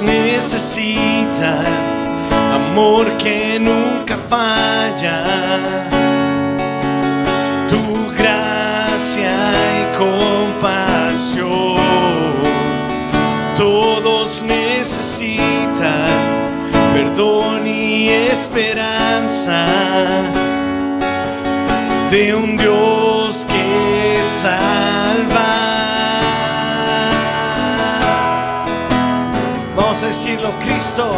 Todos necesitan amor que nunca falla, tu gracia y compasión. Todos necesitan perdón y esperanza de un Dios que salva. Vamos a decirlo: Cristo,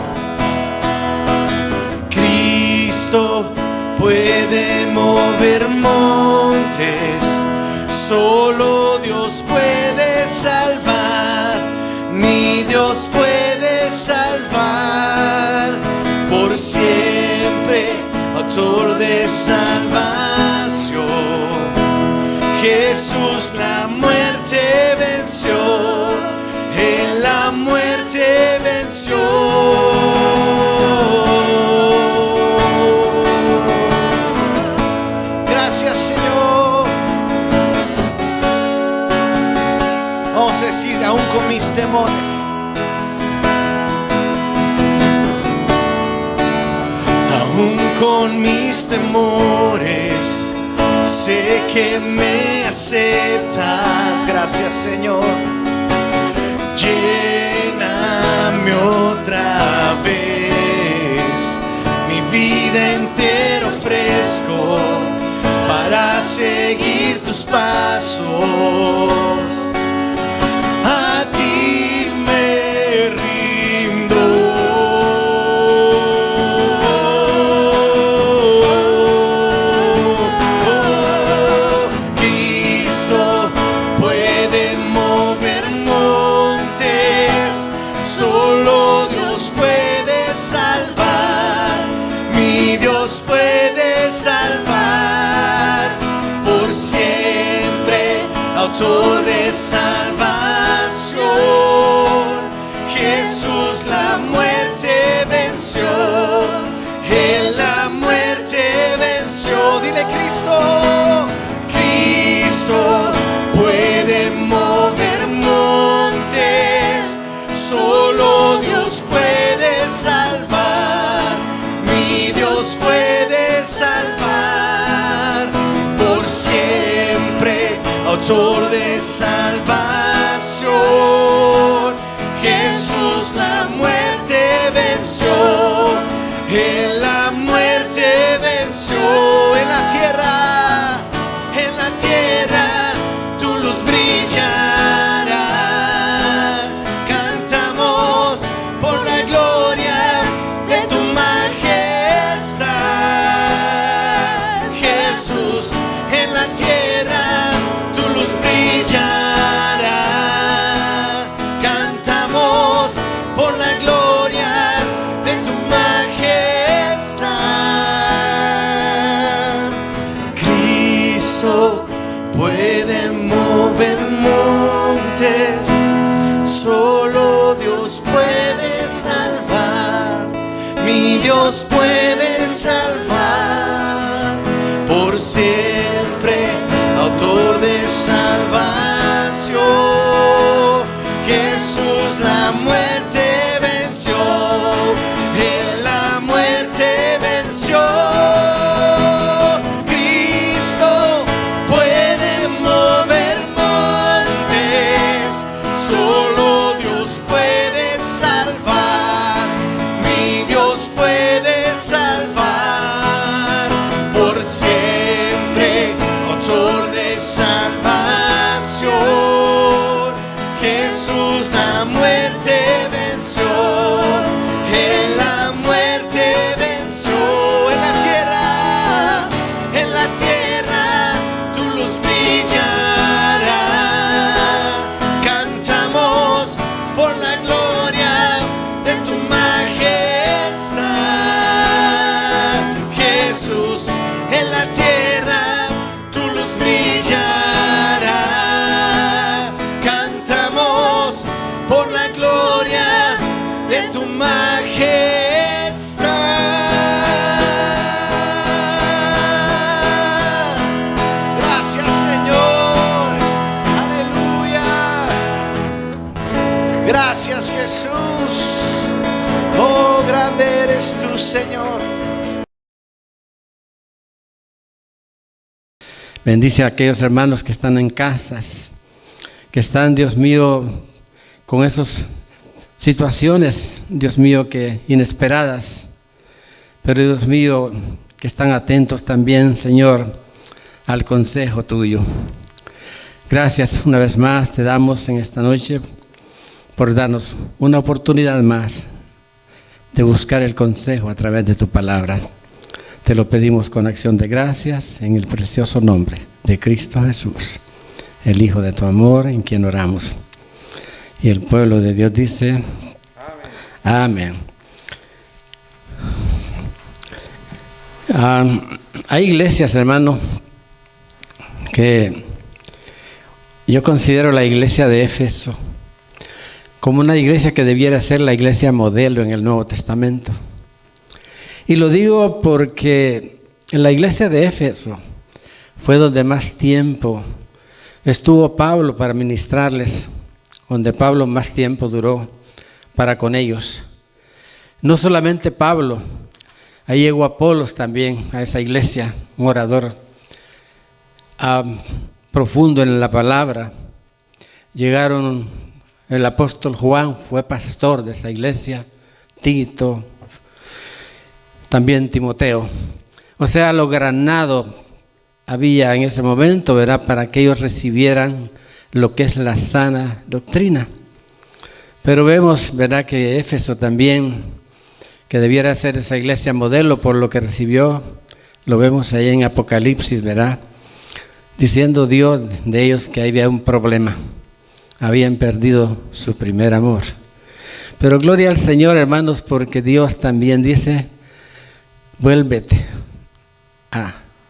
Cristo puede mover montes, solo Dios puede salvar, mi Dios puede salvar por siempre, autor de salvación. Jesús la muerte venció, Él la muerte venció. Gracias, Señor. Vamos a decir: aún con mis temores, aún con mis temores, sé que me aceptas. Gracias, Señor. Lléname otra vez, mi vida entera ofrezco para seguir tus pasos. A ti me rindo. Cristo puede mover montes, solo Dios puede salvar, mi Dios puede salvar por siempre, autor de salvación. Jesús la muerte venció, Él la muerte venció. Dile: Cristo, Cristo puede mover montes, solo Dios puede salvar, mi Dios puede salvar por siempre, autor de salvación. Jesús la muerte venció, Él la muerte venció. En la tierra, en la tierra, tu luz brillará. Cantamos por la gloria de tu majestad. Jesús, en la tierra, tu luz brillará. Cantamos por la gloria de tu majestad. Cristo puede mover montes, solo Dios puede salvar, mi Dios puede salvar por siempre, autor de salvación. Jesús la muerte venció, Él la muerte venció. Cristo puede mover montes, solo Dios puede salvar, mi Dios puede salvar por siempre, autor de salvación. Jesús la muerte venció, Él la muerte venció. En la tierra, tu luz brillará. Cantamos por la gloria de tu majestad. Jesús, en la tierra, tu luz brillará. Cantamos por la gloria de tu majestad. Gracias, Señor. Aleluya. Gracias, Jesús. eres tú, Señor. Bendice a aquellos hermanos que están en casas, que están, Dios mío, con esas situaciones, Dios mío, que inesperadas, pero Dios mío, que están atentos también, Señor, al consejo tuyo. Gracias una vez más te damos en esta noche por darnos una oportunidad más de buscar el consejo a través de tu palabra. Te lo pedimos con acción de gracias en el precioso nombre de Cristo Jesús, el Hijo de tu amor, en quien oramos. Y el pueblo de Dios dice, amén. Hay iglesias, hermano, que yo considero la iglesia de Éfeso como una iglesia que debiera ser la iglesia modelo en el Nuevo Testamento. Y lo digo porque en la iglesia de Éfeso fue donde más tiempo estuvo Pablo para ministrarles, donde Pablo más tiempo duró para con ellos. No solamente Pablo, ahí llegó Apolos también a esa iglesia, un orador profundo en la palabra. Llegaron, el apóstol Juan fue pastor de esa iglesia, Tito, también Timoteo. O sea, lo granado había en ese momento, ¿verdad?, para que ellos recibieran lo que es la sana doctrina. Pero vemos, ¿verdad?, que Éfeso también, que debiera ser esa iglesia modelo por lo que recibió, lo vemos ahí en Apocalipsis, ¿verdad?, diciendo Dios de ellos que había un problema. Habían perdido su primer amor. Pero gloria al Señor, hermanos, porque Dios también dice, vuélvete.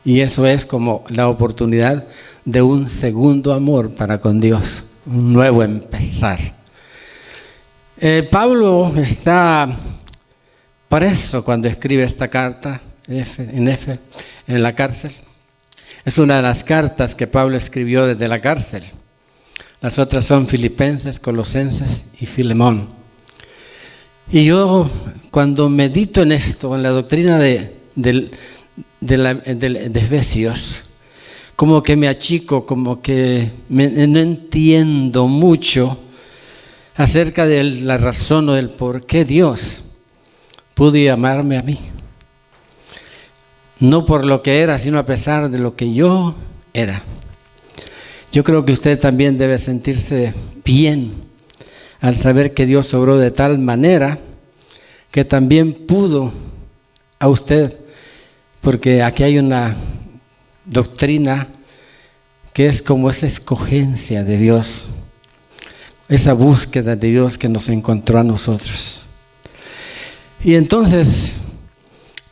Y eso es como la oportunidad de un segundo amor para con Dios, un nuevo empezar. Pablo está preso cuando escribe esta carta en la cárcel. Es una de las cartas que Pablo escribió desde la cárcel. Las otras son Filipenses, Colosenses y Filemón. Y yo cuando medito en esto, en la doctrina de Efesios, como que me achico, como que no entiendo mucho acerca de la razón o del por qué Dios pudo llamarme a mí. No por lo que era, sino a pesar de lo que yo era. Yo creo que usted también debe sentirse bien al saber que Dios obró de tal manera que también pudo a usted, porque aquí hay una doctrina que es como esa escogencia de Dios, esa búsqueda de Dios que nos encontró a nosotros. Y entonces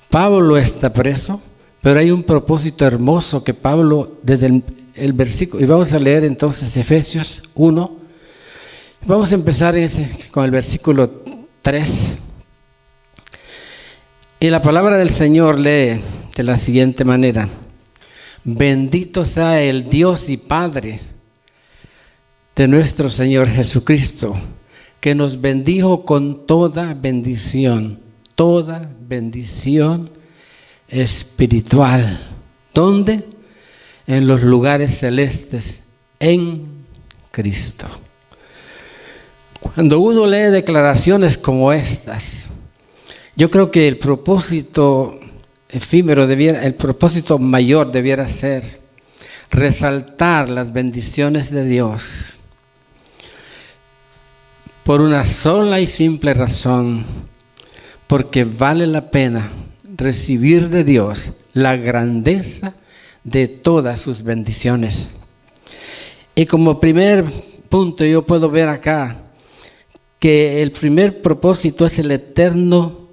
Pablo está preso, pero hay un propósito hermoso que Pablo desde el versículo, y vamos a leer entonces Efesios 1, vamos a empezar con el versículo 3. Y la palabra del Señor lee de la siguiente manera: bendito sea el Dios y Padre de nuestro Señor Jesucristo, que nos bendijo con toda bendición espiritual. ¿Dónde? En los lugares celestes, en Cristo. Cuando uno lee declaraciones como estas, yo creo que el propósito efímero el propósito mayor debiera ser resaltar las bendiciones de Dios por una sola y simple razón, porque vale la pena recibir de Dios la grandeza de todas sus bendiciones. Y como primer punto yo puedo ver acá que el primer propósito es el eterno,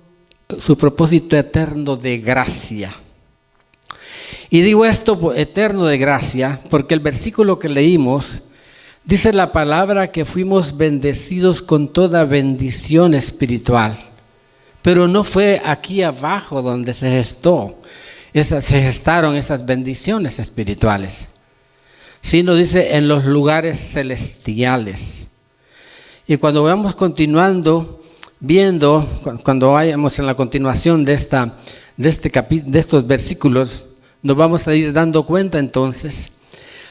su propósito eterno de gracia. Y digo esto eterno de gracia porque el versículo que leímos dice la palabra que fuimos bendecidos con toda bendición espiritual. Pero no fue aquí abajo donde se gestaron esas bendiciones espirituales, sino dice en los lugares celestiales. Y cuando vamos continuando, viendo, cuando vayamos en la continuación de estos versículos, nos vamos a ir dando cuenta entonces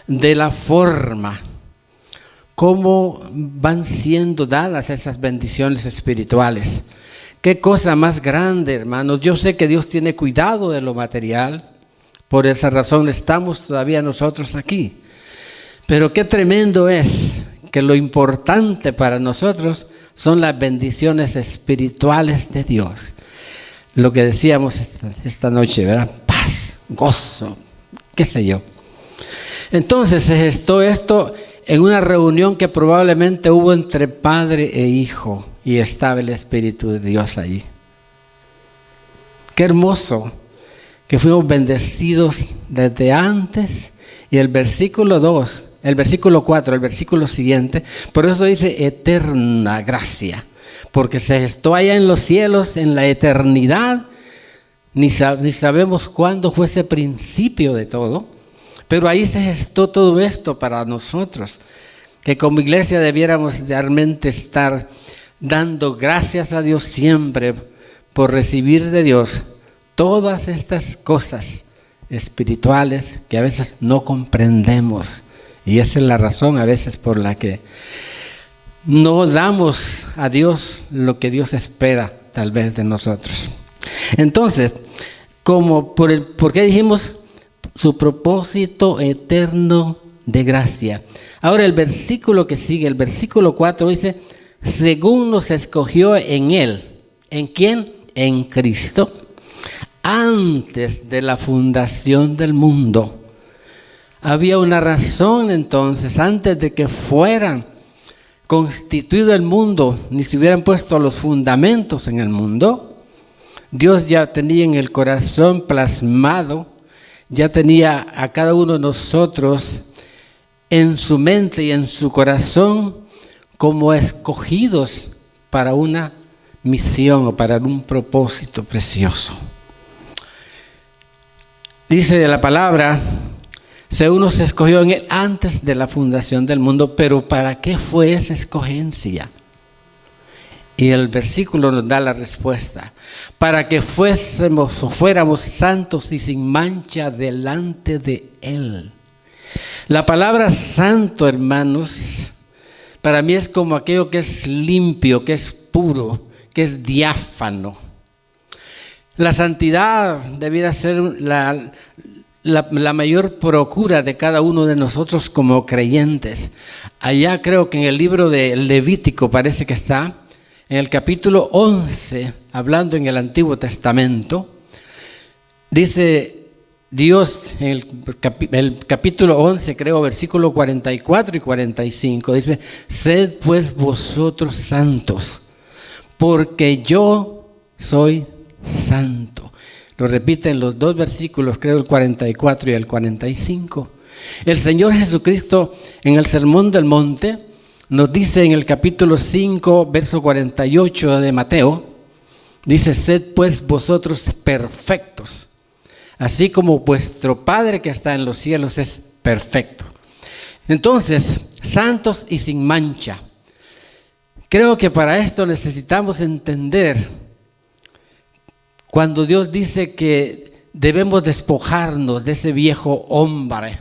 de la forma cómo van siendo dadas esas bendiciones espirituales. Qué cosa más grande, hermanos. Yo sé que Dios tiene cuidado de lo material, por esa razón estamos todavía nosotros aquí. Pero qué tremendo es que lo importante para nosotros son las bendiciones espirituales de Dios. Lo que decíamos esta noche, ¿verdad? Paz, gozo, qué sé yo. Entonces se gestó esto en una reunión que probablemente hubo entre padre e hijo, y estaba el Espíritu de Dios allí. Qué hermoso que fuimos bendecidos desde antes. Y el versículo 2, el versículo 4, el versículo siguiente, por eso dice eterna gracia, porque se gestó allá en los cielos, en la eternidad. Ni sabemos cuándo fue ese principio de todo, pero ahí se gestó todo esto para nosotros, que como iglesia debiéramos realmente estar dando gracias a Dios siempre por recibir de Dios todas estas cosas espirituales que a veces no comprendemos, y esa es la razón a veces por la que no damos a Dios lo que Dios espera tal vez de nosotros. Entonces, ¿por qué dijimos su propósito eterno de gracia? Ahora el versículo que sigue, el versículo 4 dice, según nos escogió en Él. ¿En quién? En Cristo. Antes de la fundación del mundo. Había una razón entonces, antes de que fueran constituido el mundo, ni se hubieran puesto los fundamentos en el mundo, Dios ya tenía en el corazón plasmado, ya tenía a cada uno de nosotros en su mente y en su corazón como escogidos para una misión o para un propósito precioso. Dice la palabra, según nos escogió en Él antes de la fundación del mundo, pero ¿para qué fue esa escogencia? Y el versículo nos da la respuesta, para que fuéramos santos y sin mancha delante de Él. La palabra santo, hermanos, para mí es como aquello que es limpio, que es puro, que es diáfano. La santidad debiera ser la mayor procura de cada uno de nosotros como creyentes. Allá creo que en el libro de Levítico parece que está, en el capítulo 11, hablando en el Antiguo Testamento, dice Dios en el capítulo 11, creo, versículo 44 y 45, dice, sed pues vosotros santos, porque yo soy santo. Lo repite en los dos versículos, creo el 44 y el 45. El Señor Jesucristo en el Sermón del Monte nos dice en el capítulo 5, verso 48 de Mateo, dice, sed pues vosotros perfectos, así como vuestro Padre que está en los cielos es perfecto. Entonces, santos y sin mancha. Creo que para esto necesitamos entender cuando Dios dice que debemos despojarnos de ese viejo hombre,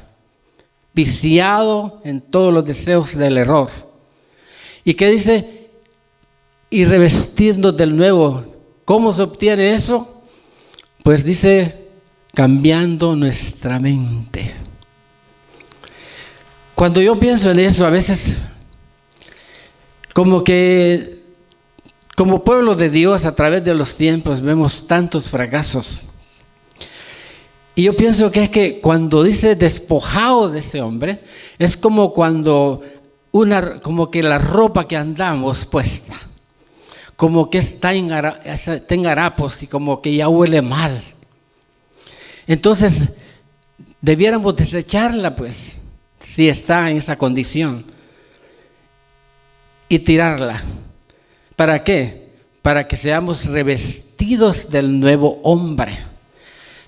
viciado en todos los deseos del error. Y que dice, y revestirnos del nuevo. ¿Cómo se obtiene eso? Pues dice, cambiando nuestra mente. Cuando yo pienso en eso, a veces, como pueblo de Dios, a través de los tiempos, vemos tantos fracasos. Y yo pienso que es que cuando dice despojado de ese hombre, es como cuando como que la ropa que andamos puesta, como que está en harapos y como que ya huele mal. Entonces, debiéramos desecharla, pues, si está en esa condición, y tirarla. ¿Para qué? Para que seamos revestidos del nuevo hombre.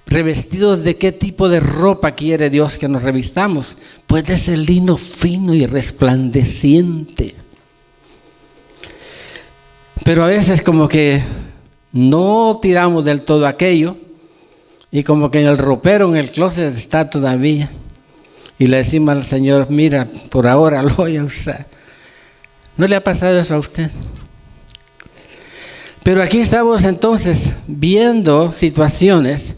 ¿Revestidos de qué tipo de ropa quiere Dios que nos revistamos? Pues de ese lino fino y resplandeciente. Pero a veces como que no tiramos del todo aquello y como que en el ropero, en el closet está todavía. Y le decimos al Señor, mira, por ahora lo voy a usar. ¿No le ha pasado eso a usted? Pero aquí estamos entonces viendo situaciones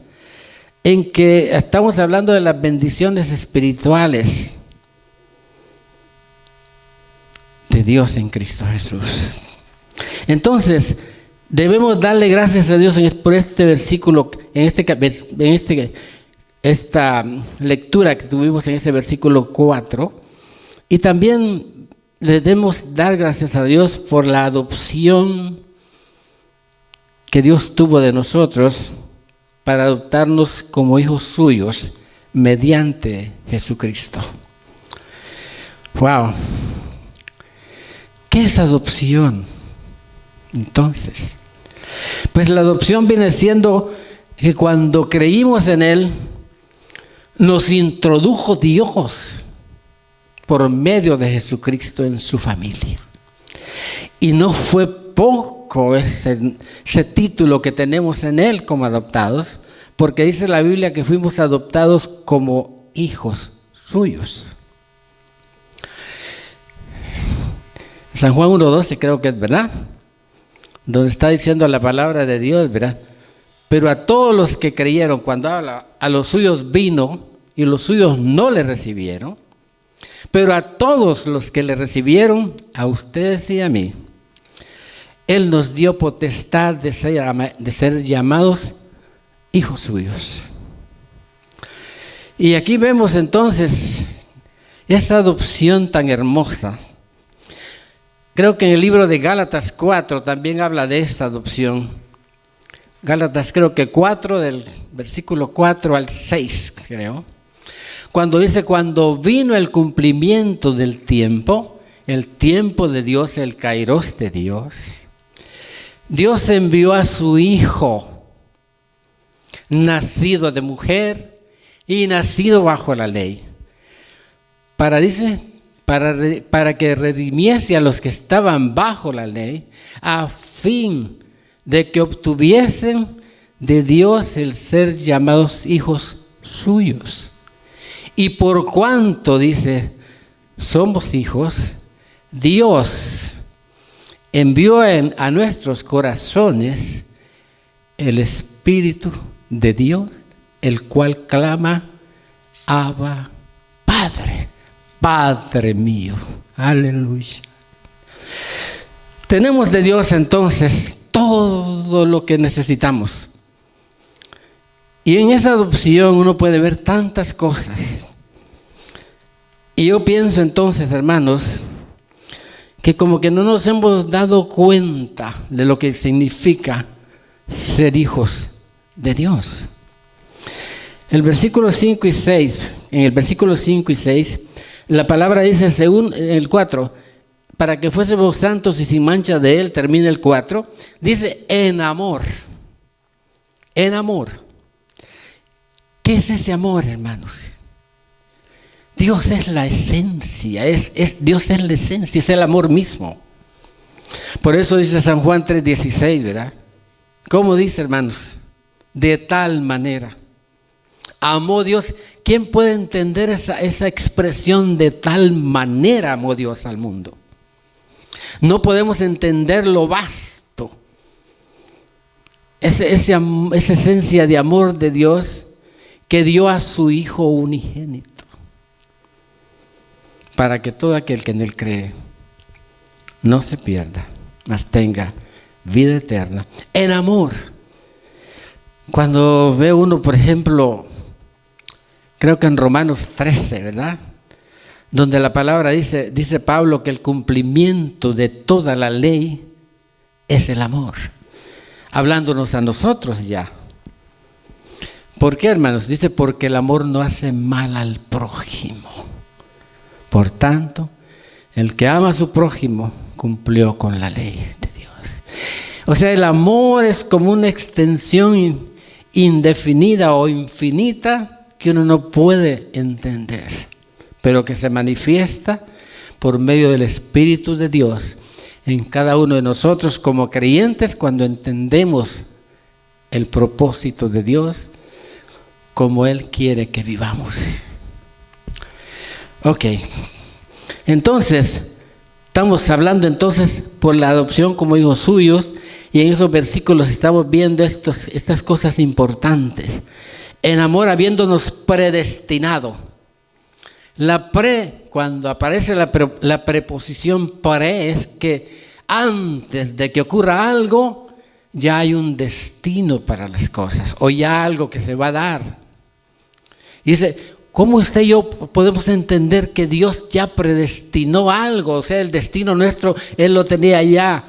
en que estamos hablando de las bendiciones espirituales de Dios en Cristo Jesús. Entonces, debemos darle gracias a Dios por este versículo, esta lectura que tuvimos en ese versículo 4, y también le debemos dar gracias a Dios por la adopción que Dios tuvo de nosotros para adoptarnos como hijos suyos mediante Jesucristo. ¡Wow! ¿Qué es adopción? Entonces, pues la adopción viene siendo que cuando creímos en Él, nos introdujo Dios por medio de Jesucristo en su familia. Y no fue poco ese título que tenemos en Él como adoptados, porque dice la Biblia que fuimos adoptados como hijos suyos. San Juan 1:12 creo que es verdad, donde está diciendo la palabra de Dios, ¿verdad? Pero a todos los que creyeron, cuando habla, a los suyos vino y los suyos no le recibieron, pero a todos los que le recibieron, a ustedes y a mí, Él nos dio potestad de ser llamados hijos suyos. Y aquí vemos entonces esa adopción tan hermosa. Creo que en el libro de Gálatas 4 también habla de esa adopción. Gálatas creo que 4, del versículo 4 al 6, creo. Cuando dice, cuando vino el cumplimiento del tiempo, el tiempo de Dios, el kairos de Dios, Dios envió a su Hijo, nacido de mujer y nacido bajo la ley, para que redimiese a los que estaban bajo la ley, a fin de que obtuviesen de Dios el ser llamados hijos suyos. Y por cuanto, dice, somos hijos, Dios envió a nuestros corazones el Espíritu de Dios, el cual clama, Abba, Padre, Padre mío. Aleluya. Tenemos de Dios entonces todo lo que necesitamos. Y en esa adopción uno puede ver tantas cosas. Y yo pienso entonces, hermanos, que como que no nos hemos dado cuenta de lo que significa ser hijos de Dios. El versículo 5 y 6, en el versículo 5 y 6, la palabra dice, según el 4, para que fuésemos santos y sin mancha de Él, termina el 4, dice, en amor. En amor. ¿Qué es ese amor, hermanos? Dios es la esencia, Dios es la esencia, es el amor mismo. Por eso dice San Juan 3:16, ¿verdad? ¿Cómo dice, hermanos? De tal manera amó Dios. ¿Quién puede entender esa expresión de tal manera amó Dios al mundo? No podemos entender lo vasto. Esa esencia de amor de Dios que dio a su Hijo unigénito, para que todo aquel que en Él cree no se pierda, mas tenga vida eterna. En amor. Cuando ve uno, por ejemplo, creo que en Romanos 13, ¿verdad? Donde la palabra dice Pablo que el cumplimiento de toda la ley es el amor. Hablándonos a nosotros ya. ¿Por qué, hermanos? Dice, porque el amor no hace mal al prójimo. Por tanto, el que ama a su prójimo cumplió con la ley de Dios. O sea, el amor es como una extensión indefinida o infinita que uno no puede entender, pero que se manifiesta por medio del Espíritu de Dios en cada uno de nosotros como creyentes cuando entendemos el propósito de Dios como Él quiere que vivamos. Ok, entonces estamos hablando entonces por la adopción como hijos suyos, y en esos versículos estamos viendo estas cosas importantes. En amor habiéndonos predestinado. Cuando aparece la preposición pre, es que antes de que ocurra algo, ya hay un destino para las cosas, o ya algo que se va a dar. Y dice, ¿cómo usted y yo podemos entender que Dios ya predestinó algo? O sea, el destino nuestro, Él lo tenía ya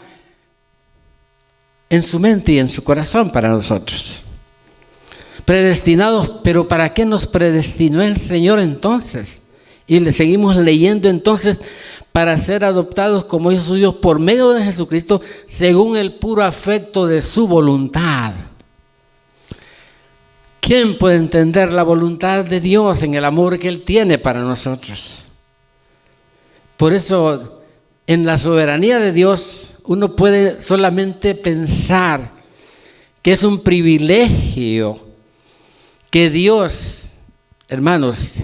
en su mente y en su corazón para nosotros. Predestinados, pero ¿para qué nos predestinó el Señor entonces? Y le seguimos leyendo entonces, para ser adoptados como hijos suyos por medio de Jesucristo, según el puro afecto de su voluntad. ¿Quién puede entender la voluntad de Dios en el amor que Él tiene para nosotros? Por eso, en la soberanía de Dios, uno puede solamente pensar que es un privilegio que Dios, hermanos,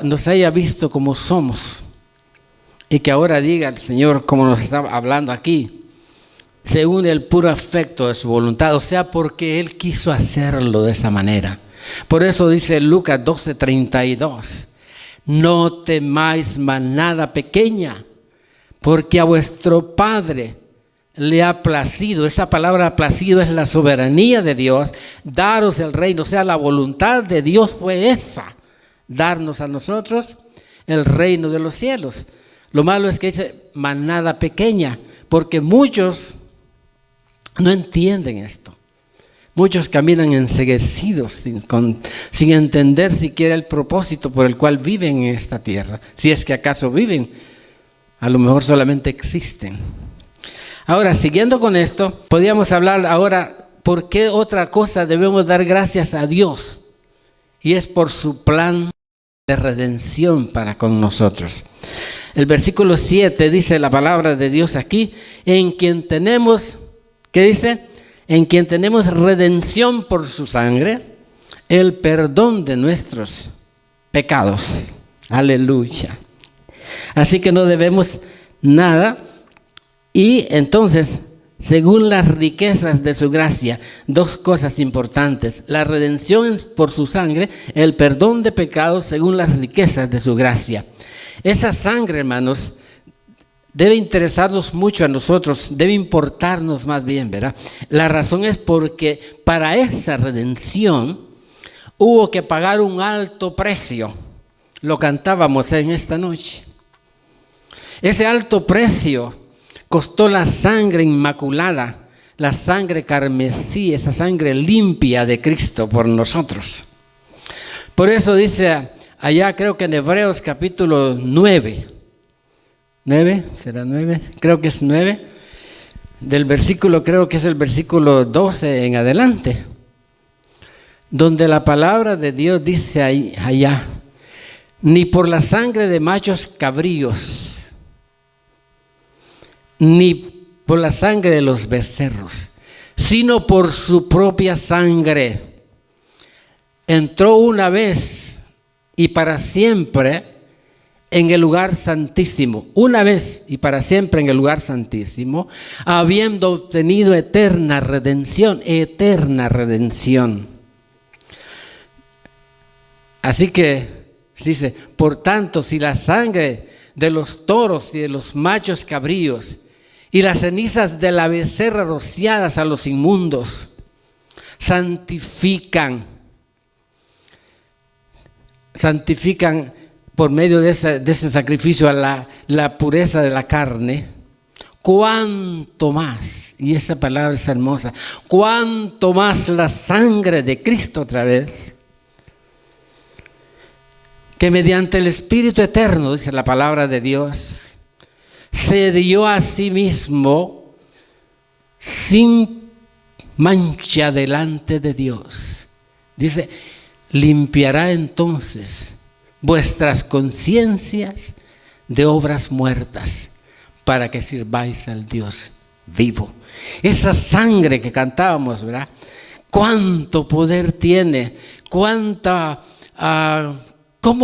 nos haya visto como somos, y que ahora diga el Señor, como nos está hablando aquí, según el puro afecto de su voluntad, o sea, porque Él quiso hacerlo de esa manera. Por eso dice Lucas 12:32, no temáis manada pequeña, porque a vuestro Padre le ha placido. Esa palabra placido es la soberanía de Dios, daros el reino. O sea, la voluntad de Dios fue esa, darnos a nosotros el reino de los cielos. Lo malo es que dice manada pequeña, porque muchos no entienden esto. Muchos caminan enceguecidos sin entender siquiera el propósito por el cual viven en esta tierra. Si es que acaso viven, a lo mejor solamente existen. Ahora, siguiendo con esto, podríamos hablar ahora por qué otra cosa debemos dar gracias a Dios. Y es por su plan de redención para con nosotros. El versículo 7 dice la palabra de Dios aquí, en quien tenemos, ¿qué dice? En quien tenemos redención por su sangre, el perdón de nuestros pecados. Aleluya. Así que no debemos nada. Y entonces, según las riquezas de su gracia, dos cosas importantes: la redención por su sangre, el perdón de pecados según las riquezas de su gracia. Esa sangre, hermanos, debe interesarnos mucho a nosotros, debe importarnos más bien, ¿verdad? La razón es porque para esa redención hubo que pagar un alto precio. Lo cantábamos en esta noche. Ese alto precio costó la sangre inmaculada, la sangre carmesí, esa sangre limpia de Cristo por nosotros. Por eso dice allá, creo que en Hebreos capítulo 9, ¿será 9? Creo que es 9, del versículo, creo que es el versículo 12 en adelante, donde la palabra de Dios dice allá, ni por la sangre de machos cabríos, ni por la sangre de los becerros, sino por su propia sangre, entró una vez y para siempre en el lugar santísimo, una vez y para siempre en el lugar santísimo, habiendo obtenido eterna redención. Así que dice, por tanto, si la sangre de los toros y de los machos cabríos y las cenizas de la becerra rociadas a los inmundos santifican por medio de ese sacrificio a la pureza de la carne, cuánto más, y esa palabra es hermosa, cuánto más la sangre de Cristo otra vez, que mediante el Espíritu eterno, dice la palabra de Dios, se dio a sí mismo sin mancha delante de Dios. Dice, limpiará entonces vuestras conciencias de obras muertas para que sirváis al Dios vivo. Esa sangre que cantábamos, ¿verdad? ¿Cuánto poder tiene? ¿Cómo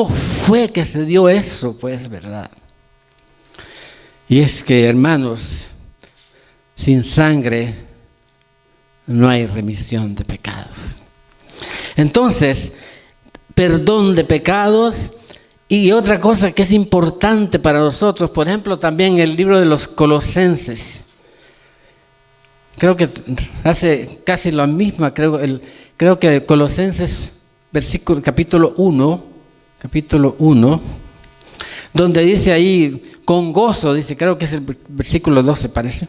fue que se dio eso? Pues, ¿verdad? Y es que, hermanos, sin sangre no hay remisión de pecados. Entonces, perdón de pecados. Y otra cosa que es importante para nosotros, por ejemplo, también el libro de los Colosenses. Creo que hace casi la misma, creo que Colosenses, capítulo 1, donde dice ahí, con gozo, dice, creo que es el versículo 12 parece,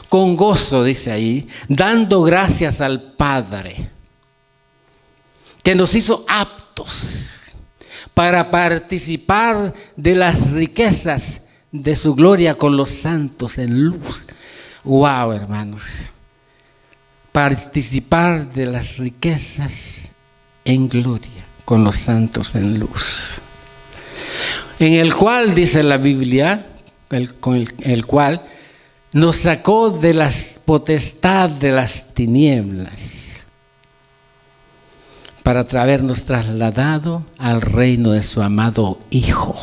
con gozo dice ahí, dando gracias al Padre, que nos hizo aptos para participar de las riquezas de su gloria con los santos en luz. Wow, hermanos. Participar de las riquezas en gloria con los santos en luz. En el cual, dice la Biblia, con el cual nos sacó de la potestad de las tinieblas, para habernos trasladado al reino de su amado Hijo,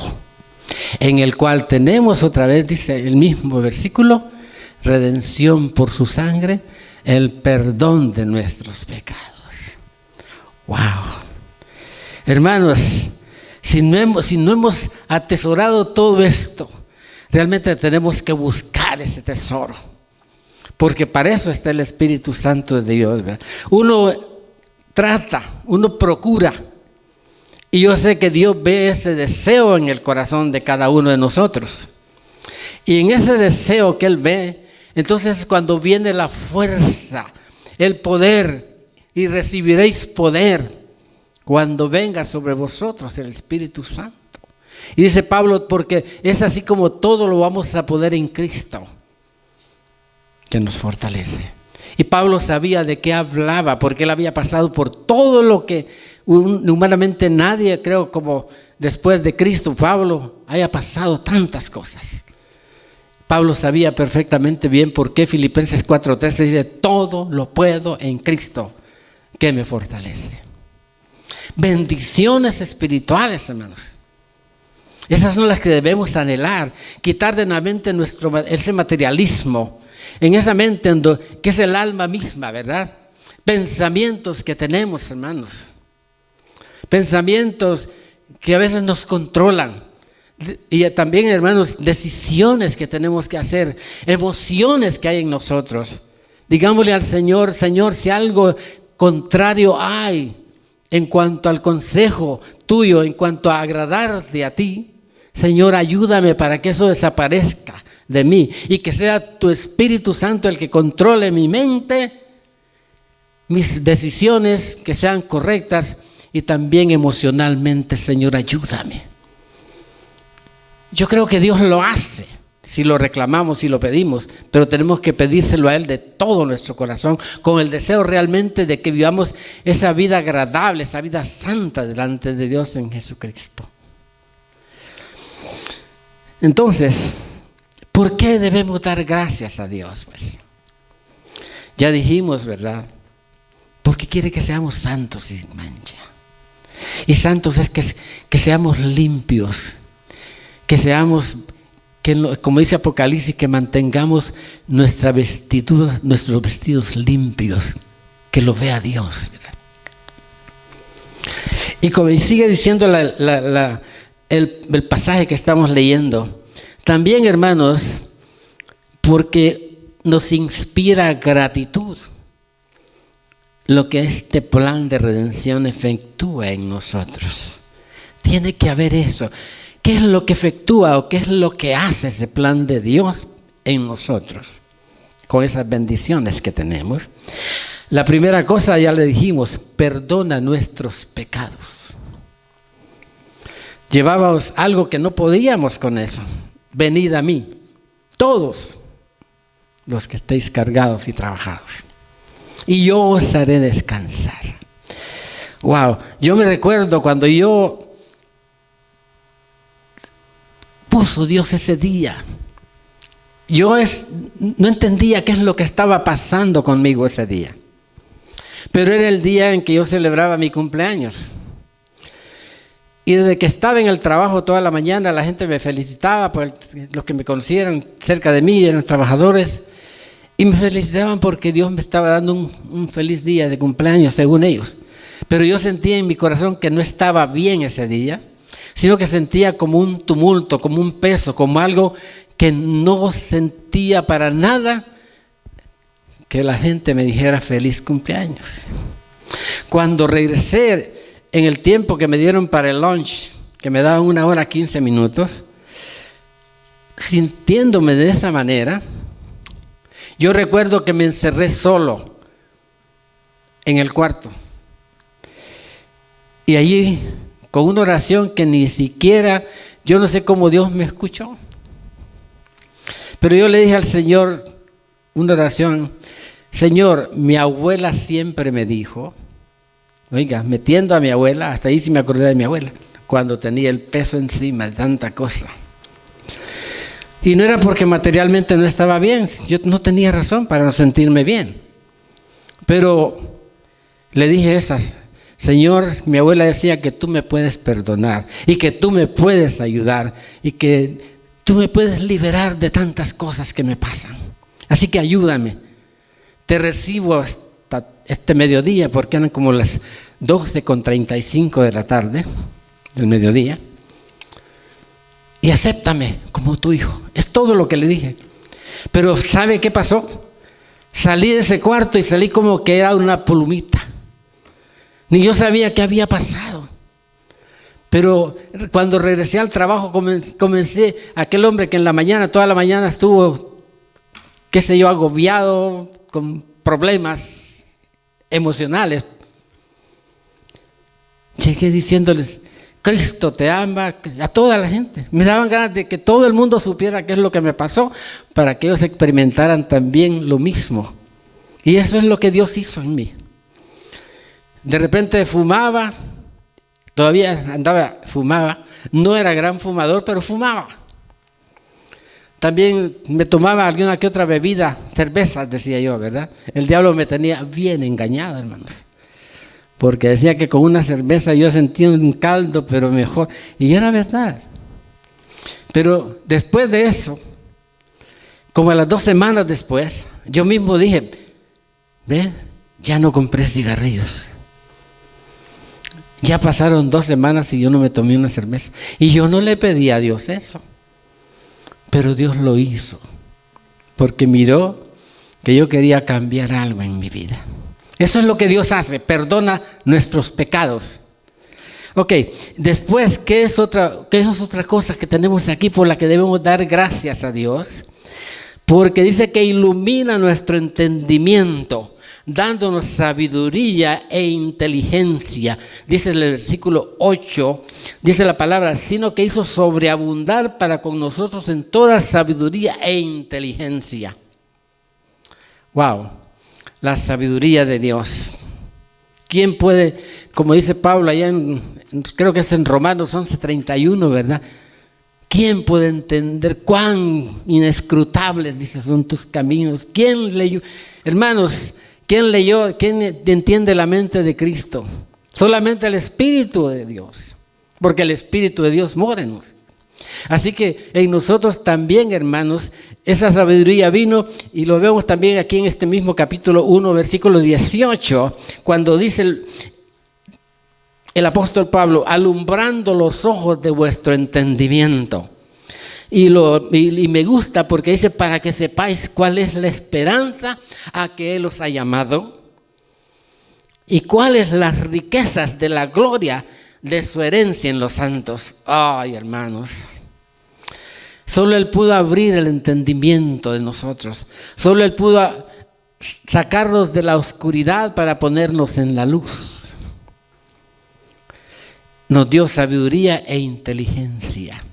en el cual tenemos otra vez, dice el mismo versículo, redención por su sangre, el perdón de nuestros pecados. Wow. Hermanos, si no hemos atesorado todo esto, realmente tenemos que buscar ese tesoro, porque para eso está el Espíritu Santo de Dios, ¿verdad? Uno procura, y yo sé que Dios ve ese deseo en el corazón de cada uno de nosotros, y en ese deseo que Él ve, entonces cuando viene la fuerza, el poder, y recibiréis poder cuando venga sobre vosotros el Espíritu Santo. Y dice Pablo, porque es así como todo lo vamos a poder en Cristo, que nos fortalece. Y Pablo sabía de qué hablaba, porque él había pasado por todo lo que humanamente nadie, creo, como después de Cristo, Pablo haya pasado tantas cosas. Pablo sabía perfectamente bien por qué Filipenses 4:13 dice, todo lo puedo en Cristo que me fortalece. Bendiciones espirituales, hermanos. Esas son las que debemos anhelar, quitar de la mente ese materialismo, en esa mente que es el alma misma, ¿verdad? Pensamientos que tenemos, hermanos. Pensamientos que a veces nos controlan. Y también, hermanos, decisiones que tenemos que hacer, emociones que hay en nosotros. Digámosle al Señor, Señor, si algo contrario hay en cuanto al consejo tuyo, en cuanto a agradarte a ti, Señor, ayúdame para que eso desaparezca de mí y que sea tu Espíritu Santo el que controle mi mente, mis decisiones que sean correctas y también emocionalmente, Señor, ayúdame. Yo creo que Dios lo hace si lo reclamamos y lo pedimos, pero tenemos que pedírselo a Él de todo nuestro corazón, con el deseo realmente de que vivamos esa vida agradable, esa vida santa delante de Dios en Jesucristo. Entonces, ¿por qué debemos dar gracias a Dios? Pues ya dijimos, ¿verdad? Porque quiere que seamos santos y sin mancha. Y santos es que seamos limpios, que seamos, como dice Apocalipsis, que mantengamos nuestros vestidos limpios, que lo vea Dios, ¿verdad? Y como sigue diciendo el pasaje que estamos leyendo, también, hermanos, porque nos inspira gratitud lo que este plan de redención efectúa en nosotros. Tiene que haber eso. ¿Qué es lo que efectúa o qué es lo que hace ese plan de Dios en nosotros con esas bendiciones que tenemos? La primera cosa, ya le dijimos, perdona nuestros pecados. Llevábamos algo que no podíamos con eso. Venid a mí, todos los que estéis cargados y trabajados, y yo os haré descansar. Wow, yo me recuerdo cuando puso Dios ese día yo no entendía qué es lo que estaba pasando conmigo ese día. Pero era el día en que yo celebraba mi cumpleaños. Y desde que estaba en el trabajo toda la mañana, la gente me felicitaba, los que me conocieran cerca de mí eran trabajadores, y me felicitaban porque Dios me estaba dando un feliz día de cumpleaños, según ellos. Pero yo sentía en mi corazón que no estaba bien ese día, sino que sentía como un tumulto, como un peso, como algo que no sentía para nada que la gente me dijera feliz cumpleaños. Cuando regresé, en el tiempo que me dieron para el lunch, que me daban 1 hora 15 minutos, sintiéndome de esa manera, yo recuerdo que me encerré solo en el cuarto. Y allí, con una oración que ni siquiera, yo no sé cómo Dios me escuchó. Pero yo le dije al Señor una oración: Señor, mi abuela siempre me dijo, oiga, metiendo a mi abuela, hasta ahí sí me acordé de mi abuela, cuando tenía el peso encima de tanta cosa. Y no era porque materialmente no estaba bien, yo no tenía razón para no sentirme bien. Pero le dije esas: Señor, mi abuela decía que tú me puedes perdonar y que tú me puedes ayudar y que tú me puedes liberar de tantas cosas que me pasan. Así que ayúdame. Te recibo hasta este mediodía, porque eran como las 12:35 de la tarde, del mediodía. Y acéptame como tu hijo. Es todo lo que le dije. Pero ¿sabe qué pasó? Salí de ese cuarto y salí como que era una plumita. Ni yo sabía qué había pasado. Pero cuando regresé al trabajo comencé, aquel hombre que en la mañana, toda la mañana estuvo, qué sé yo, agobiado, con problemas emocionales. Llegué diciéndoles: Cristo te ama, a toda la gente. Me daban ganas de que todo el mundo supiera qué es lo que me pasó, para que ellos experimentaran también lo mismo. Y eso es lo que Dios hizo en mí. De repente fumaba, fumaba, no era gran fumador, pero fumaba. También me tomaba alguna que otra bebida, cervezas, decía yo, ¿verdad? El diablo me tenía bien engañado, hermanos. Porque decía que con una cerveza yo sentía un caldo, pero mejor. Y era verdad. Pero después de eso, como a las 2 semanas después, yo mismo dije: ¿ve? Ya no compré cigarrillos. Ya pasaron 2 semanas y yo no me tomé una cerveza. Y yo no le pedí a Dios eso. Pero Dios lo hizo. Porque miró que yo quería cambiar algo en mi vida. Eso es lo que Dios hace, perdona nuestros pecados. Ok, después, ¿qué es otra cosa que tenemos aquí por la que debemos dar gracias a Dios? Porque dice que ilumina nuestro entendimiento, dándonos sabiduría e inteligencia. Dice el versículo 8, dice la palabra: sino que hizo sobreabundar para con nosotros en toda sabiduría e inteligencia. Wow. La sabiduría de Dios. ¿Quién puede, como dice Pablo allá creo que es en Romanos 11:31, ¿verdad? ¿Quién puede entender cuán inescrutables, dice, son tus caminos? ¿Quién leyó? Hermanos, ¿quién leyó? ¿Quién entiende la mente de Cristo? Solamente el Espíritu de Dios, porque el Espíritu de Dios mora en nosotros. Así que en nosotros también, hermanos, esa sabiduría vino, y lo vemos también aquí en este mismo capítulo 1, versículo 18, cuando dice el apóstol Pablo: alumbrando los ojos de vuestro entendimiento. Y me gusta porque dice: para que sepáis cuál es la esperanza a que Él os ha llamado y cuáles las riquezas de la gloria de su herencia en los santos. Ay, hermanos, solo Él pudo abrir el entendimiento de nosotros. Solo Él pudo sacarnos de la oscuridad para ponernos en la luz. Nos dio sabiduría e inteligencia.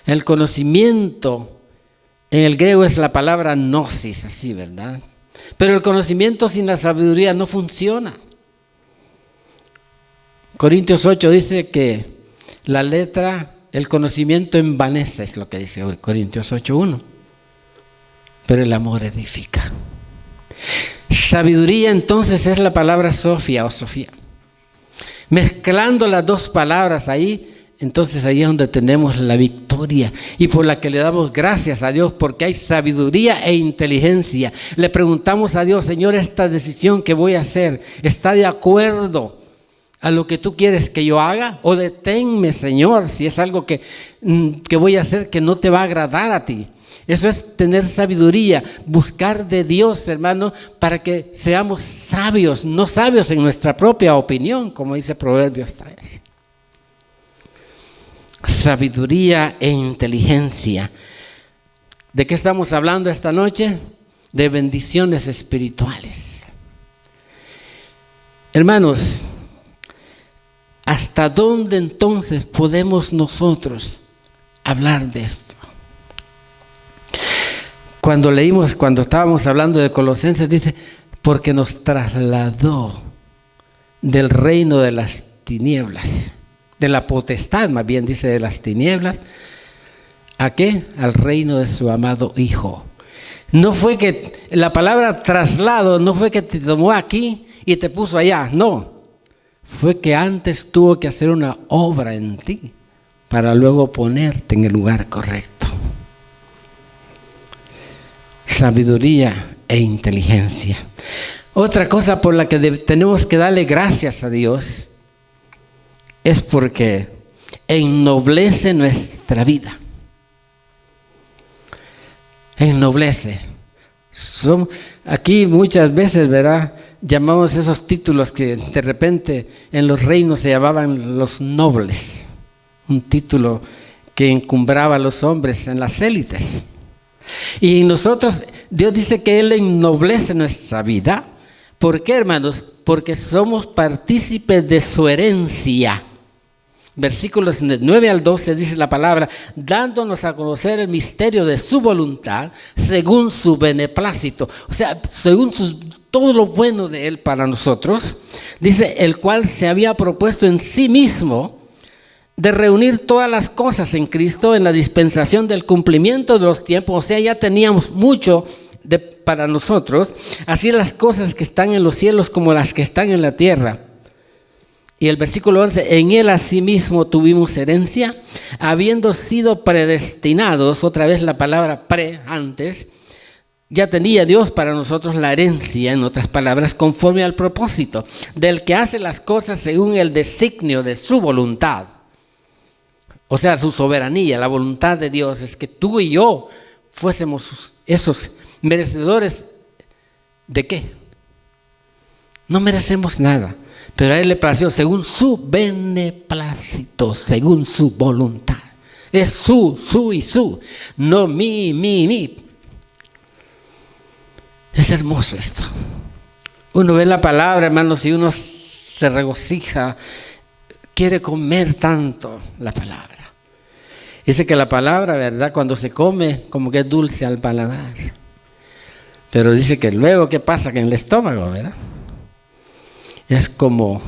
El conocimiento, en el griego es la palabra gnosis, así, ¿verdad? Pero el conocimiento sin la sabiduría no funciona. Corintios 8 dice que la letra, el conocimiento envanece, es lo que dice Corintios 8:1. pero el amor edifica. Sabiduría entonces es la palabra Sofía o Sofía. Mezclando las dos palabras ahí, entonces ahí es donde tenemos la victoria y por la que le damos gracias a Dios, porque hay sabiduría e inteligencia. Le preguntamos a Dios: Señor, esta decisión que voy a hacer, ¿está de acuerdo a lo que tú quieres que yo haga? O deténme, Señor, si es algo que voy a hacer que no te va a agradar a ti. Eso es tener sabiduría, buscar de Dios, hermano, para que seamos sabios, no sabios en nuestra propia opinión, como dice Proverbios 3. Sabiduría e inteligencia. ¿De qué estamos hablando esta noche? De bendiciones espirituales. Hermanos, ¿hasta dónde entonces podemos nosotros hablar de esto? Cuando estábamos hablando de Colosenses, dice: porque nos trasladó del reino de las tinieblas, de la potestad, más bien dice, de las tinieblas, ¿a qué? Al reino de su amado Hijo. No fue que la palabra traslado, no fue que te tomó aquí y te puso allá, no. Fue que antes tuvo que hacer una obra en ti para luego ponerte en el lugar correcto. Sabiduría e inteligencia. Otra cosa por la que tenemos que darle gracias a Dios es porque ennoblece nuestra vida. Ennoblece. Aquí muchas veces, ¿verdad?, llamamos esos títulos que de repente en los reinos se llamaban los nobles. Un título que encumbraba a los hombres en las élites. Y nosotros, Dios dice que Él ennoblece nuestra vida. ¿Por qué, hermanos? Porque somos partícipes de su herencia. Versículos 9 al 12 dice la palabra: dándonos a conocer el misterio de su voluntad según su beneplácito. O sea, según todo lo bueno de Él para nosotros. Dice: el cual se había propuesto en sí mismo de reunir todas las cosas en Cristo en la dispensación del cumplimiento de los tiempos. O sea, ya teníamos mucho para nosotros, así las cosas que están en los cielos como las que están en la tierra. Y el versículo 11: en Él asimismo tuvimos herencia, habiendo sido predestinados, otra vez la palabra antes, ya tenía Dios para nosotros la herencia, en otras palabras, conforme al propósito del que hace las cosas según el designio de su voluntad. O sea, su soberanía, la voluntad de Dios es que tú y yo fuésemos esos merecedores. ¿De qué? No merecemos nada, pero a Él le plació según su beneplácito, según su voluntad. Es su y su, no mi. Es hermoso esto. Uno ve la palabra, hermanos, y uno se regocija, quiere comer tanto la palabra. Dice que la palabra, ¿verdad?, cuando se come, como que es dulce al paladar. Pero dice que luego, ¿qué pasa? Que en el estómago, ¿verdad?, es como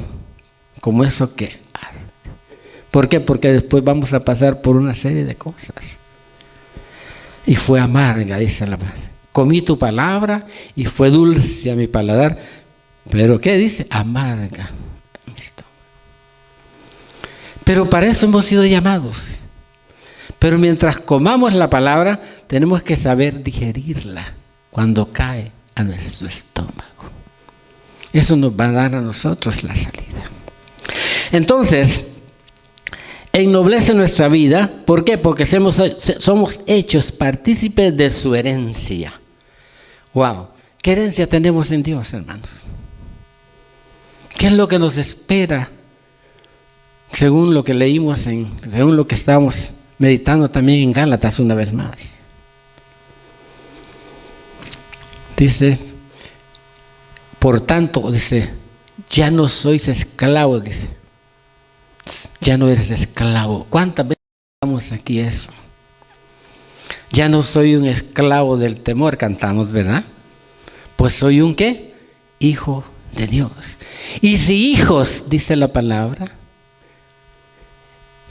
eso que arde. ¿Por qué? Porque después vamos a pasar por una serie de cosas. Y fue amarga, dice la madre. Comí tu palabra y fue dulce a mi paladar. Pero ¿qué dice? Amarga. Pero para eso hemos sido llamados. Pero mientras comamos la palabra, tenemos que saber digerirla cuando cae a nuestro estómago. Eso nos va a dar a nosotros la salida. Entonces, ennoblece nuestra vida. ¿Por qué? Porque somos hechos partícipes de su herencia. Wow, ¿qué herencia tenemos en Dios, hermanos? ¿Qué es lo que nos espera? Según lo que leímos, según lo que estamos meditando también en Gálatas una vez más. Dice, por tanto, dice, ya no sois esclavos, dice. Ya no eres esclavo. ¿Cuántas veces cantamos aquí eso? Ya no soy un esclavo del temor, cantamos, ¿verdad? Pues soy un ¿qué? Hijo de Dios. Y si hijos, dice la palabra,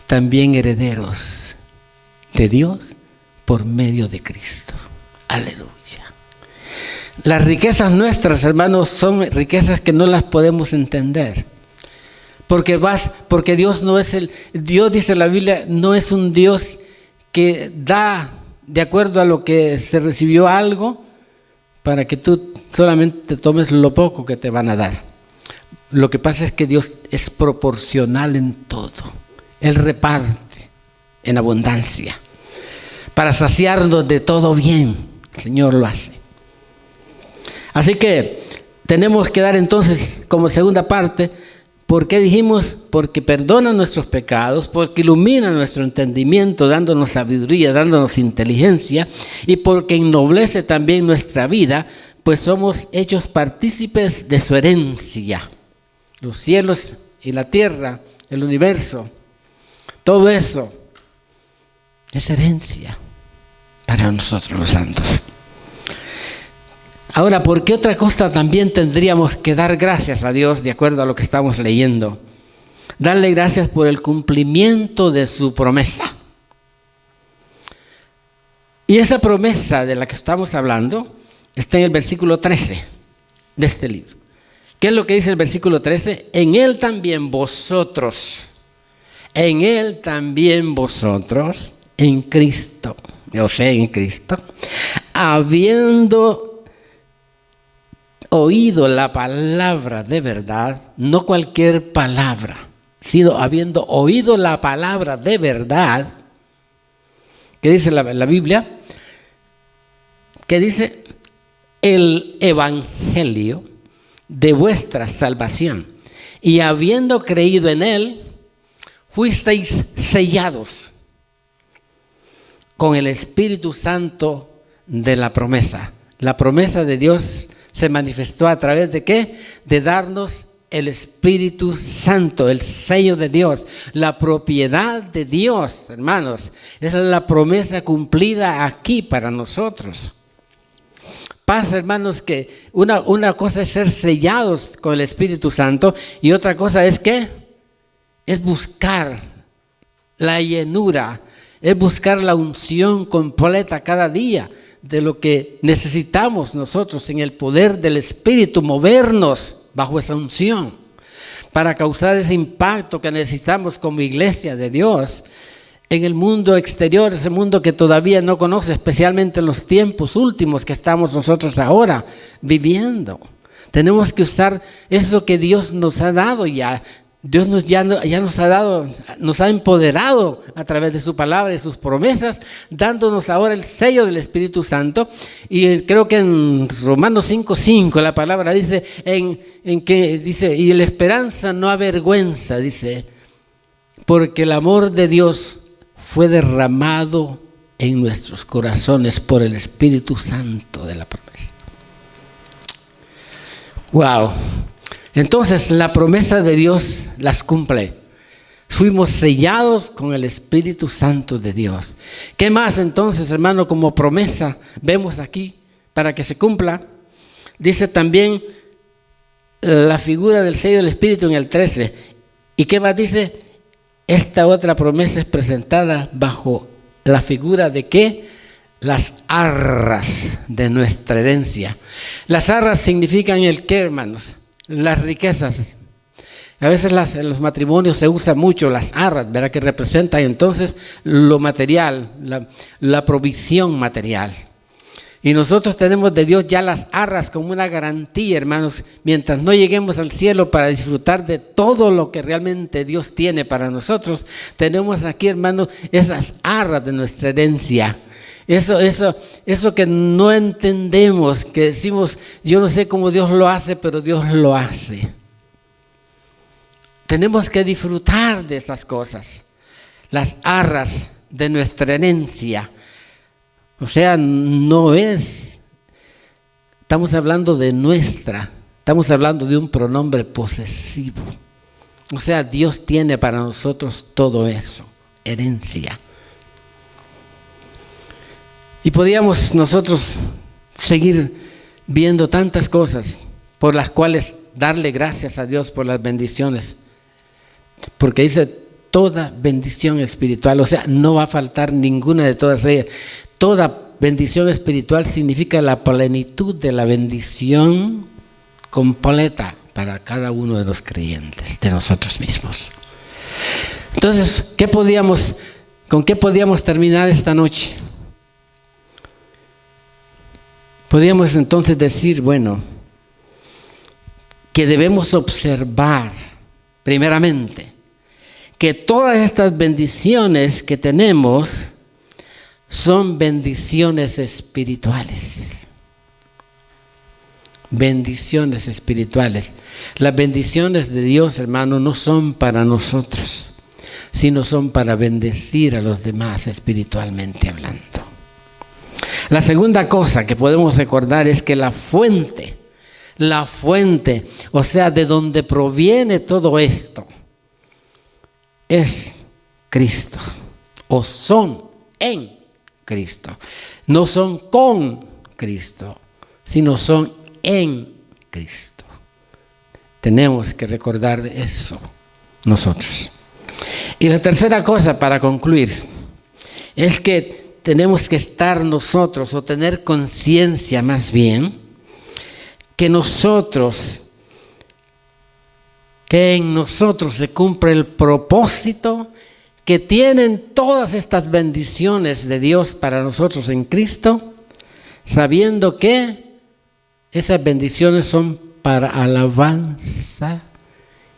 también herederos de Dios por medio de Cristo. Aleluya. Las riquezas nuestras, hermanos, son riquezas que no las podemos entender. Porque Dios no es Dios, dice la Biblia, no es un Dios que da de acuerdo a lo que se recibió algo para que tú solamente tomes lo poco que te van a dar. Lo que pasa es que Dios es proporcional en todo. Él reparte en abundancia para saciarnos de todo bien. El Señor lo hace. Así que tenemos que dar entonces como segunda parte, ¿por qué dijimos? Porque perdona nuestros pecados, porque ilumina nuestro entendimiento, dándonos sabiduría, dándonos inteligencia, y porque ennoblece también nuestra vida, pues somos hechos partícipes de su herencia. Los cielos y la tierra, el universo, todo eso es herencia para nosotros los santos. Ahora, ¿por qué otra cosa también tendríamos que dar gracias a Dios de acuerdo a lo que estamos leyendo? Darle gracias por el cumplimiento de su promesa. Y esa promesa de la que estamos hablando está en el versículo 13 de este libro. ¿Qué es lo que dice el versículo 13? En Él también vosotros, en Cristo, o sea, en Cristo, habiendo oído la palabra de verdad, no cualquier palabra, sino habiendo oído la palabra de verdad, ¿qué dice la Biblia? Que dice el evangelio de vuestra salvación, y habiendo creído en él, fuisteis sellados con el Espíritu Santo de la promesa. La promesa de Dios se manifestó a través de ¿qué? De darnos el Espíritu Santo, el sello de Dios, la propiedad de Dios, hermanos. Esa es la promesa cumplida aquí para nosotros. Pasa, hermanos, que una cosa es ser sellados con el Espíritu Santo y otra cosa es ¿qué? Es buscar la llenura, es buscar la unción completa cada día de lo que necesitamos nosotros en el poder del Espíritu, movernos bajo esa unción para causar ese impacto que necesitamos como iglesia de Dios en el mundo exterior, ese mundo que todavía no conoce, especialmente en los tiempos últimos que estamos nosotros ahora viviendo. Tenemos que usar eso que Dios nos ha dado ya. Dios ya nos ha dado, nos ha empoderado a través de su palabra y sus promesas, dándonos ahora el sello del Espíritu Santo. Y creo que en Romanos 5:5 la palabra dice, en que dice, y la esperanza no avergüenza, dice, porque el amor de Dios fue derramado en nuestros corazones por el Espíritu Santo de la promesa. ¡Wow! Entonces la promesa de Dios las cumple. Fuimos sellados con el Espíritu Santo de Dios. ¿Qué más entonces, hermano, como promesa vemos aquí para que se cumpla? Dice también la figura del sello del Espíritu en el 13. ¿Y qué más dice? Esta otra promesa es presentada bajo la figura de ¿qué? Las arras de nuestra herencia. Las arras significan el ¿qué, hermanos? Las riquezas. A veces en los matrimonios se usa mucho las arras, ¿verdad? Que representan entonces lo material, la provisión material. Y nosotros tenemos de Dios ya las arras como una garantía, hermanos, mientras no lleguemos al cielo para disfrutar de todo lo que realmente Dios tiene para nosotros. Tenemos aquí, hermanos, esas arras de nuestra herencia. Eso que no entendemos, que decimos, yo no sé cómo Dios lo hace, pero Dios lo hace. Tenemos que disfrutar de estas cosas, las arras de nuestra herencia. O sea, estamos hablando de estamos hablando de un pronombre posesivo. O sea, Dios tiene para nosotros todo eso, herencia. Y podíamos nosotros seguir viendo tantas cosas por las cuales darle gracias a Dios por las bendiciones. Porque dice toda bendición espiritual, o sea, no va a faltar ninguna de todas ellas. Toda bendición espiritual significa la plenitud de la bendición completa para cada uno de los creyentes, de nosotros mismos. Entonces, ¿con qué podíamos terminar esta noche? Podríamos entonces decir, bueno, que debemos observar, primeramente, que todas estas bendiciones que tenemos son bendiciones espirituales. Bendiciones espirituales. Las bendiciones de Dios, hermano, no son para nosotros, sino son para bendecir a los demás espiritualmente hablando. La segunda cosa que podemos recordar es que la fuente, o sea, de donde proviene todo esto, es Cristo, o son en Cristo. No son con Cristo, sino son en Cristo. Tenemos que recordar eso nosotros. Y la tercera cosa para concluir es que tenemos que estar nosotros, o tener conciencia más bien, que en nosotros se cumple el propósito que tienen todas estas bendiciones de Dios para nosotros en Cristo, sabiendo que esas bendiciones son para alabanza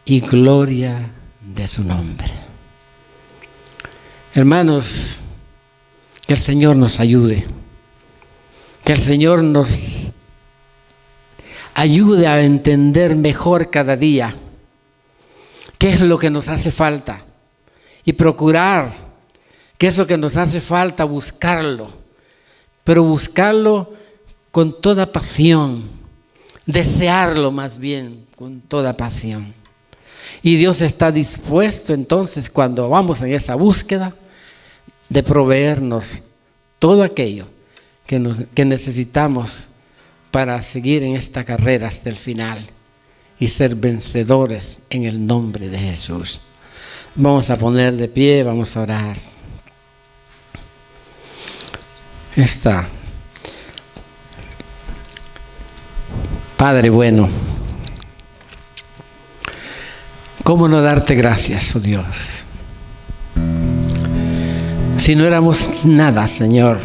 y gloria de su nombre. Hermanos, que el Señor nos ayude, que el Señor nos ayude a entender mejor cada día qué es lo que nos hace falta y procurar que eso que nos hace falta, buscarlo, pero buscarlo con toda pasión, desearlo más bien con toda pasión. Y Dios está dispuesto entonces, cuando vamos en esa búsqueda, de proveernos todo aquello que necesitamos para seguir en esta carrera hasta el final y ser vencedores en el nombre de Jesús. Vamos a poner de pie, vamos a orar. Padre bueno, ¿cómo no darte gracias, oh Dios? Si no éramos nada, Señor,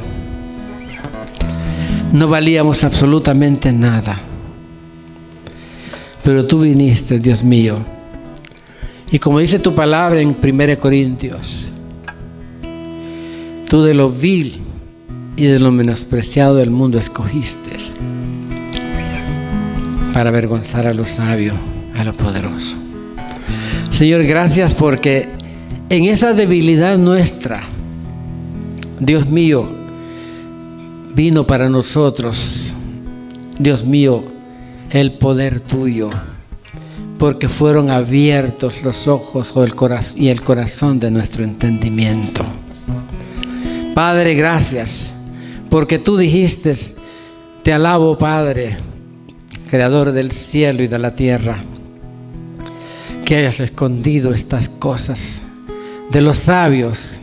no valíamos absolutamente nada, pero tú viniste, Dios mío, y como dice tu palabra en 1 Corintios, tú de lo vil y de lo menospreciado del mundo escogiste para avergonzar a lo sabio, a lo poderoso. Señor, gracias porque en esa debilidad nuestra, Dios mío, vino para nosotros, Dios mío, el poder tuyo, porque fueron abiertos los ojos y el corazón de nuestro entendimiento. Padre, gracias, porque tú dijiste, te alabo, Padre, Creador del cielo y de la tierra, que hayas escondido estas cosas de los sabios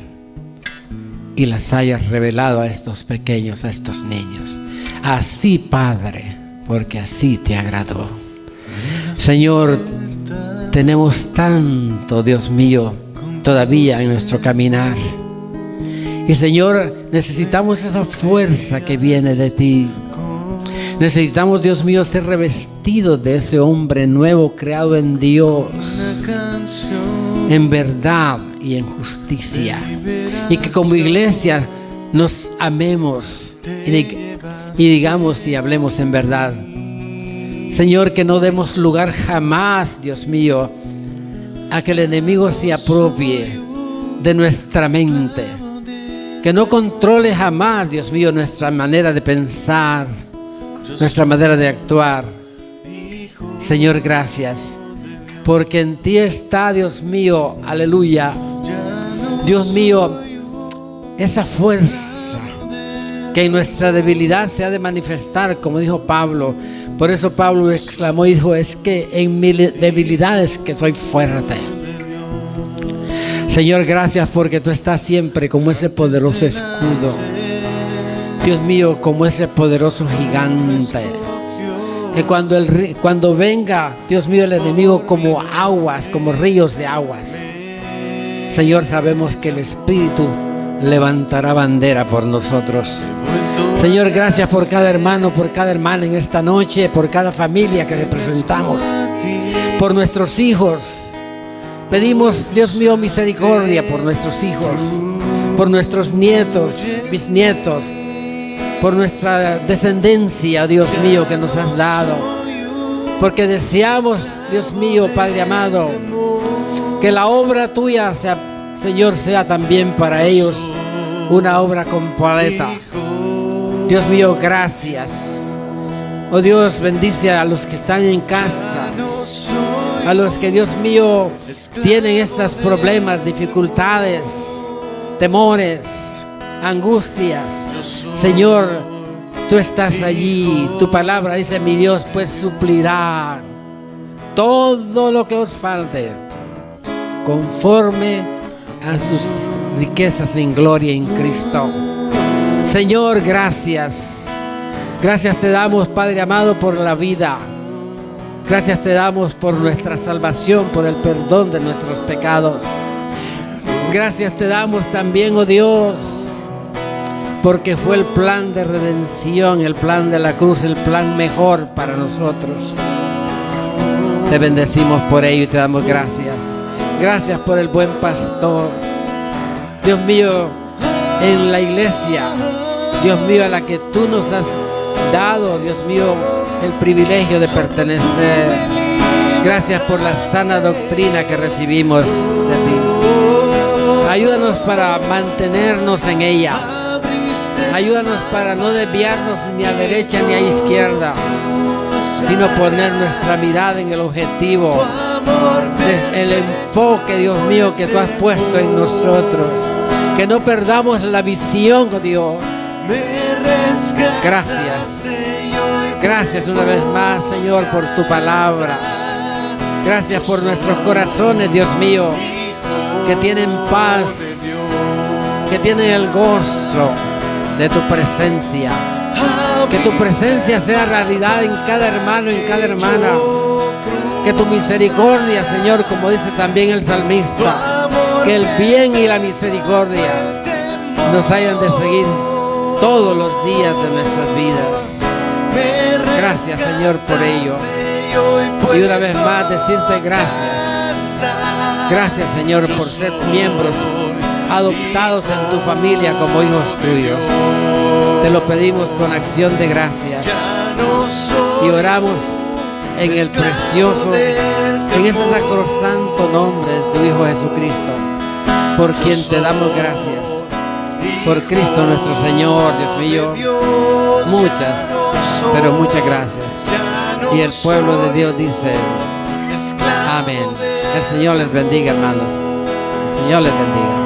y las hayas revelado a estos pequeños, a estos niños. Así, Padre, porque así te agradó. Señor, tenemos tanto, Dios mío, todavía en nuestro caminar. Y Señor, necesitamos esa fuerza que viene de ti. Necesitamos, Dios mío, ser revestidos de ese hombre nuevo creado en Dios, en verdad y en justicia. Y que como iglesia nos amemos y digamos y hablemos en verdad. Señor, que no demos lugar jamás, Dios mío, a que el enemigo se apropie de nuestra mente. Que no controle jamás, Dios mío, nuestra manera de pensar, nuestra manera de actuar. Señor, gracias, porque en ti está, Dios mío, aleluya, Dios mío, esa fuerza que en nuestra debilidad se ha de manifestar, como dijo Pablo. Por eso Pablo exclamó y dijo, es que en mi debilidad es que soy fuerte. Señor, gracias porque tú estás siempre como ese poderoso escudo. Dios mío, como ese poderoso gigante, que cuando venga, Dios mío, el enemigo como aguas, como ríos de aguas, Señor, sabemos que el Espíritu levantará bandera por nosotros. Señor, gracias por cada hermano, por cada hermana en esta noche, por cada familia que representamos, por nuestros hijos. Pedimos, Dios mío, misericordia por nuestros hijos, por nuestros nietos, bisnietos, por nuestra descendencia, Dios mío, que nos has dado. Porque deseamos, Dios mío, Padre amado, que la obra tuya, Señor, sea también para ellos una obra completa. Dios mío, gracias. Oh Dios, bendice a los que están en casa, a los que, Dios mío, tienen estos problemas, dificultades, temores, angustias. Señor, tú estás allí. Tu palabra dice: mi Dios pues suplirá todo lo que os falte conforme a sus riquezas en gloria en Cristo. Señor, gracias. Gracias te damos, Padre amado, por la vida. Gracias te damos por nuestra salvación, por el perdón de nuestros pecados. Gracias te damos también, oh Dios, porque fue el plan de redención, el plan de la cruz, el plan mejor para nosotros. Te bendecimos por ello y te damos gracias. Gracias por el buen pastor. Dios mío, en la iglesia, Dios mío, a la que tú nos has dado, Dios mío, el privilegio de pertenecer. Gracias por la sana doctrina que recibimos de ti. Ayúdanos para mantenernos en ella. Ayúdanos para no desviarnos ni a derecha ni a izquierda, sino poner nuestra mirada en el objetivo, el enfoque, Dios mío, que tú has puesto en nosotros. Que no perdamos la visión, oh Dios. Gracias. Gracias una vez más, Señor, por tu palabra. Gracias por nuestros corazones, Dios mío, que tienen paz, que tienen el gozo de tu presencia. Que tu presencia sea realidad en cada hermano, en cada hermana. Que tu misericordia, Señor, como dice también el salmista, que el bien y la misericordia nos hayan de seguir todos los días de nuestras vidas. Gracias, Señor, por ello. Y una vez más decirte gracias. Gracias, Señor, por ser miembros adoptados en tu familia como hijos tuyos. Te lo pedimos con acción de gracias y oramos en el precioso, en ese sacrosanto nombre de tu Hijo Jesucristo, por quien te damos gracias. Por Cristo nuestro Señor, Dios mío, muchas, pero muchas gracias. Y el pueblo de Dios dice: amén. El Señor les bendiga, hermanos. El Señor les bendiga.